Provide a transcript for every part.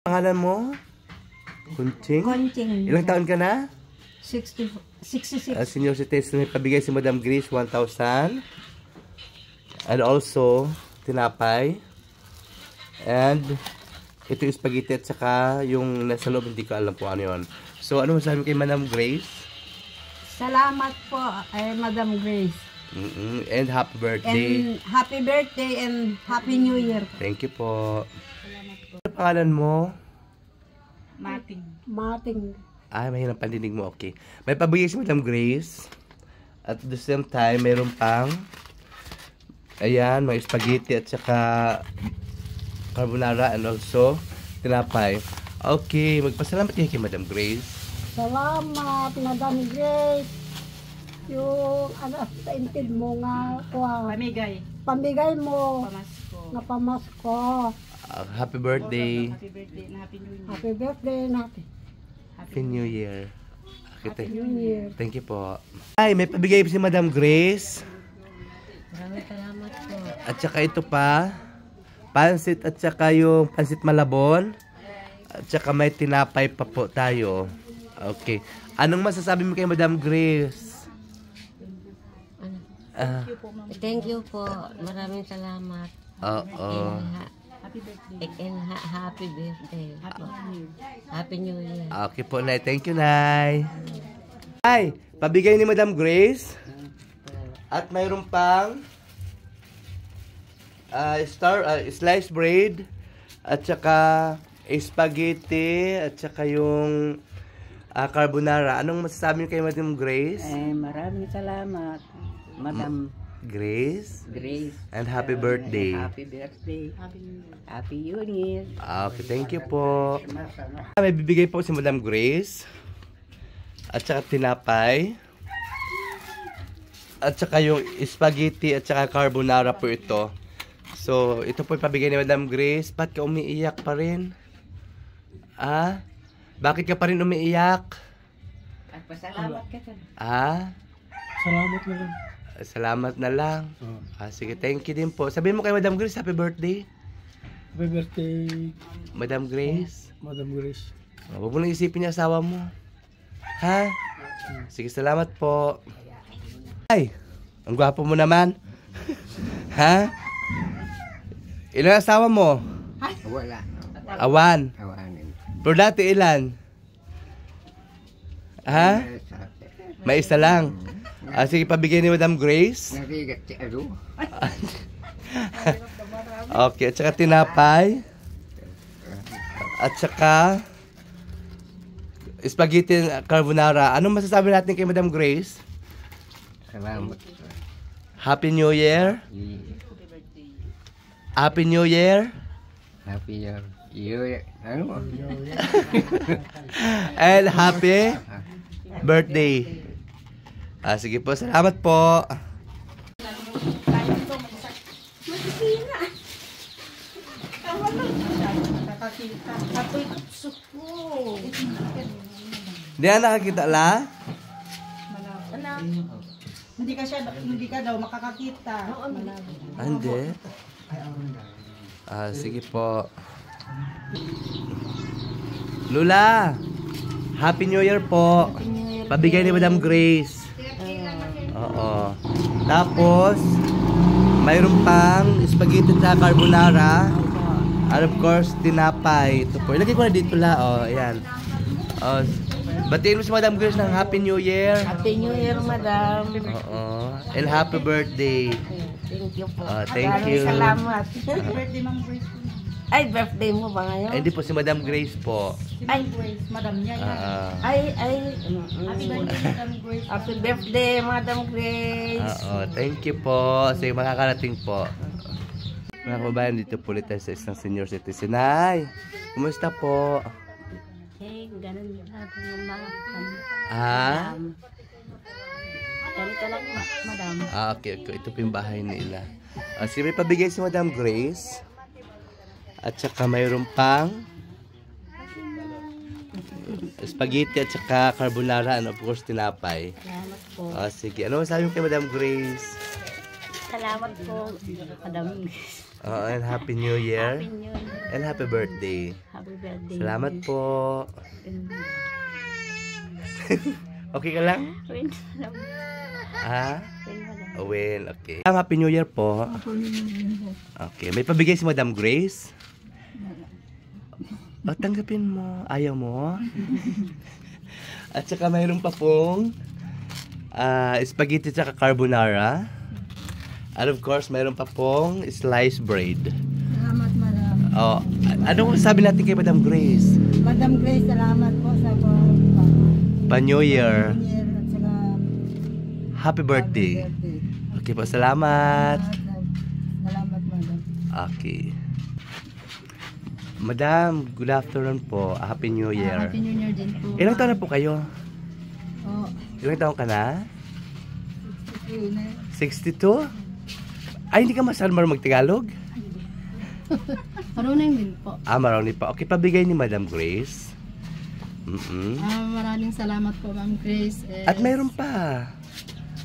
Pangalan mo? Kunching? Konching. Ilang taon ka na? 66. Senior citizen, may pabigay si Madam Grace 1,000. And also, tinapay. And ito yung spaghetti at saka yung nasa loob, hindi ko alam kung ano yun. So, ano masabi mo kay Madam Grace? Salamat po, Madam Grace. And happy birthday. And happy birthday and happy new year. Thank you po. Ano pangalan mo? Mating. Ay, mahirap pandinig mo. Okay. May pabigay si Madam Grace. At the same time, mayroon pang ayan, may spaghetti at saka carbonara and also tinapay. Okay, magpasalamat kayo kay Madam Grace. Salamat, Madam Grace. Yung taintid mo nga kuha. Pamigay mo. Nga pamasko. Happy birthday. Happy birthday and Happy New Year. Okay, New Year. thank you po. Ay, may pabigay si Madam Grace. Maraming salamat po. At saka ito pa, pansit at saka yung pansit malabon. At saka may tinapay pa po tayo. Okay. Anong masasabi mo kay Madam Grace? Thank you po. Maraming salamat. Oo. And happy birthday. Happy New Year. Okay po, Nay. Thank you, Nay. Ay, pabigay ni Madam Grace. At mayroon pang sliced bread at saka spaghetti at saka yung carbonara. Anong masasabi niyo kay Madam Grace? Maraming salamat, Madam Grace. Grace. And happy birthday. Happy birthday. Happy New Year. Okay, thank you po. May bibigay po si Madam Grace. At saka tinapay. At saka yung spaghetti at saka carbonara po ito. So, ito po yung pabigay ni Madam Grace. Ba't ka umiiyak pa rin? Bakit ka pa rin umiiyak? At pasalamat ka sa... Salamat na lang. Salamat na lang. Sige, thank you din po. Sabihin mo kay Madam Grace, happy birthday. Happy birthday, Madam Grace. Madam Grace. Huwag mo nang isipin yung asawa mo. Ha? Sige, salamat po. Ay, ang gwapo mo naman. Ha? Ilan asawa mo? Wala. Awan. Awanin. Pero dati ilan? Ha? May isa lang. Sige, pabigay ni Madam Grace. Narigat si Aro. Okay, at saka tinapay. At saka spaghetti carbonara. Anong masasabi natin kay Madam Grace? Salamat. Happy New Year. Happy New Year. Happy Year. Ano? And happy birthday. Sige po, salamat po. Hindi na nakakita la? Hindi ka daw makakakita. Hindi. Sige po. Lula, Happy New Year po. Pabigay ni Madam Grace. Oo. Tapos, mayroon pang spaghetti at carbonara. And of course, tinapay. Ito po. Ilagay ko na dito la. Ayan. Batiin mo si Madam Grace ng Happy New Year. Happy New Year, Madam. Oo. And happy birthday. Thank you po. Thank you. Salamat. Birthday, Ma'am Grace. Ay, birthday mo ba ngayon? Hindi po si Madam Grace po. Ay, Grace, Madam niya yan. Happy birthday, Madam Grace. Happy birthday, Madam Grace. Thank you po. Sige, makakarating po. Mga kababayan, dito po ulit tayo sa isang senior citizen. Ay, kumusta po? Ganun lang ganito lang, Madam. Okay. Ito po yung bahay nila. Sige, may pabigay si Madam Grace. At saka mayroon pang spaghetti at saka carbonara and of course tinapay. Salamat po. Sige, ano masabi mo kay Madam Grace? Salamat po, Madam Grace. And Happy New Year. Happy New Year. And happy birthday. Happy birthday. Salamat po. Okay ka lang? Win. Ha? Well, okay. Happy New Year po. Okay, may pabigay si Madam Grace. O, tanggapin mo. Ayaw mo? At saka mayroon pa pong spaghetti at carbonara. And of course, mayroon pa pong sliced bread. Salamat, Madam. Oh, ano sabi natin kay Madam Grace? Madam Grace, salamat po sa Pa-New Year. year at saka Happy birthday. Okay po, salamat. Salamat, Madam. Okay. Madam, good afternoon po. Happy New Year. Happy New Year din po. Ilang taon na po kayo? Oh, Ilang taon ka na? 62? 62. Ay, hindi ka marunong mag-Tagalog? Marunong din po. Marunong pa. Okay, pabigay ni Madam Grace. Maraming salamat po, Ma'am Grace. At mayroon pa.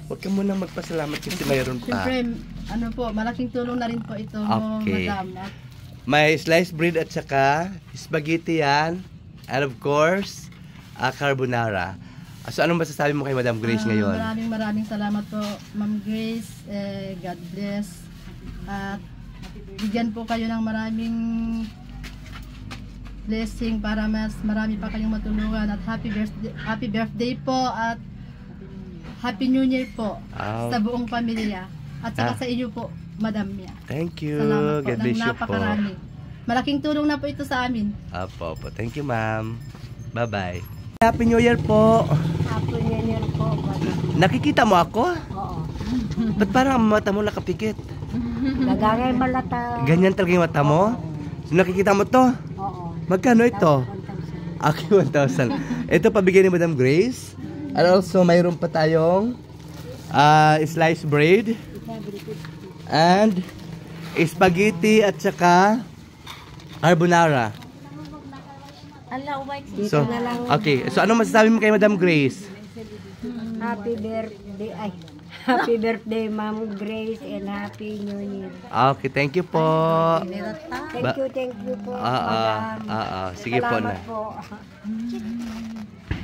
Huwag ka muna magpasalamat kasi mayroon pa. Siyempre, ano po, malaking tulong na rin po ito, Okay. Madam. At May sliced bread at saka spaghetti yan. And of course, carbonara. So, anong masasabi mo kay Madam Grace ngayon? Maraming salamat po, Ma'am Grace. God bless. At bigyan po kayo ng maraming blessing para mas marami pa kayong matulungan. At happy birthday po at Happy New Year po sa buong pamilya. At saka sa inyo po, Madam Mia. Thank you. Salamat po God bless ng you po. napakarami. Malaking tulong na po ito sa amin. Apo. Thank you, ma'am. Bye-bye. Happy New Year po. Happy New Year po. Nakikita mo ako? Oo. Ba't parang ang mata mo nakapikit? Nagagay malata. Ganyan talaga yung mata mo? So, nakikita mo to? Oo. Magkano ito? Okay, 1,000. Ito pabigyan ni Madam Grace. And also, mayroon pa tayong sliced bread. And spaghetti at saka carbonara. Ala, umay. So, okay. So, ano masasabi mo kay Madam Grace? Happy birthday. Ay. Happy birthday, Ma'am Grace, and Happy New Year. Okay, thank you po. Thank you po. Sige po na. Salamat po.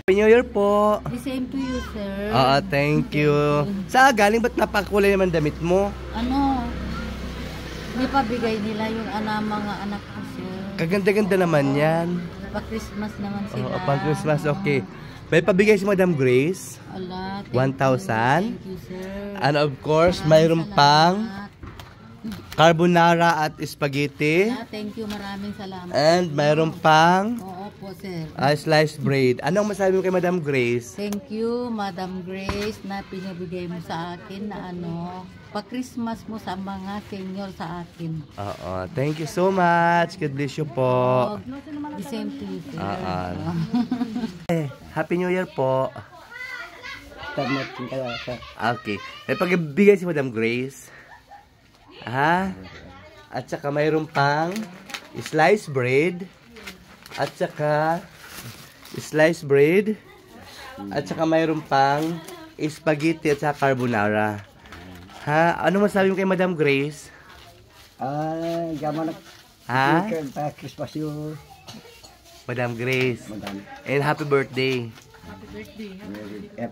Happy New Year po. The same to you, sir. Thank you. Saan galing? Ba't napakulay naman damit mo? Ano, di pa bigay nila yung mga anak ko, sir. Kaganda-ganda naman yan. Pa-Christmas naman sila. Pang Christmas, okay. May pabigay si Madam Grace. Ala, 1,000. Thank you, sir. And of course, mayroon pang carbonara at spaghetti. Thank you, maraming salamat. And mayroon pang Oo po, sir. sliced bread. Anong masabi mo kay Madam Grace? Thank you, Madam Grace, na pinabigay mo sa akin na pa-Christmas mo sa mga senior sa akin. Thank you so much. God bless you po. The same to you, sir. Happy New Year po. Okay. May pagbigay si Madam Grace. At saka mayroon pang sliced bread. At saka sliced bread. At saka mayroon pang spaghetti at saka carbonara. Ano masabi mo kay Madam Grace? Gaman na Christmas yun. Madam Grace. Madam. And happy birthday. Happy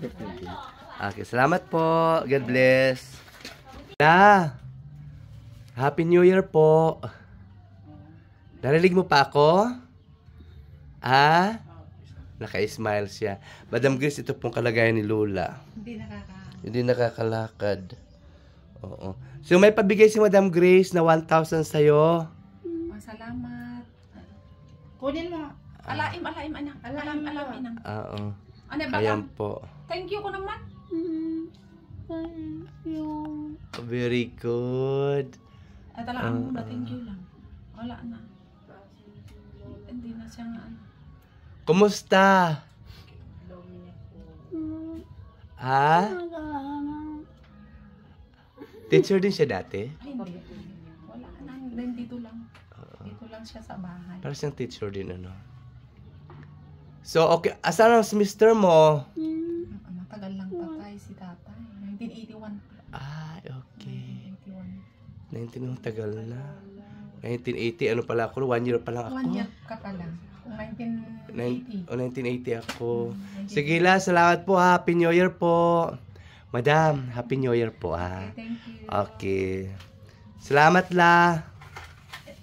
birthday. Okay, salamat po. God bless. Happy New Year po. Narinig mo pa ako? Naka-smile siya. Madam Grace, ito pong kalagayan ni Lola. Hindi nakakalakad. Oo. So may pabigay si Madam Grace na 1,000 sa'yo. Salamat. Kunin mo. Alaim, anak. Alaim, anak. Oo. Ano ba? Ayan po. Thank you ko naman. Very good. Ay, talagang muna, thank you lang. Wala na. Hindi na siya nga. Kumusta? Teacher din siya dati? Ay, hindi. Wala na. Dito lang. Dito lang siya sa bahay. Para siyang teacher din, ano? So, okay. Asan ang semester mo? Matagal lang patay si tatay. 1981. Okay. 1981. 19 tagal na. 1980, ano pala ako? 1 year pa lang ako. 1 year ka pa lang. Kung 1980. 1980 ako. Sige la, salamat po. Happy New Year po. Madam, Happy New Year po ha. Thank you. Okay. Salamat la.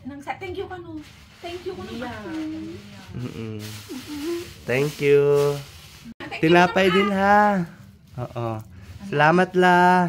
Thank you ka no. Thank you ka no. Thank you. Tinapay din ha. Oo. Salamat la.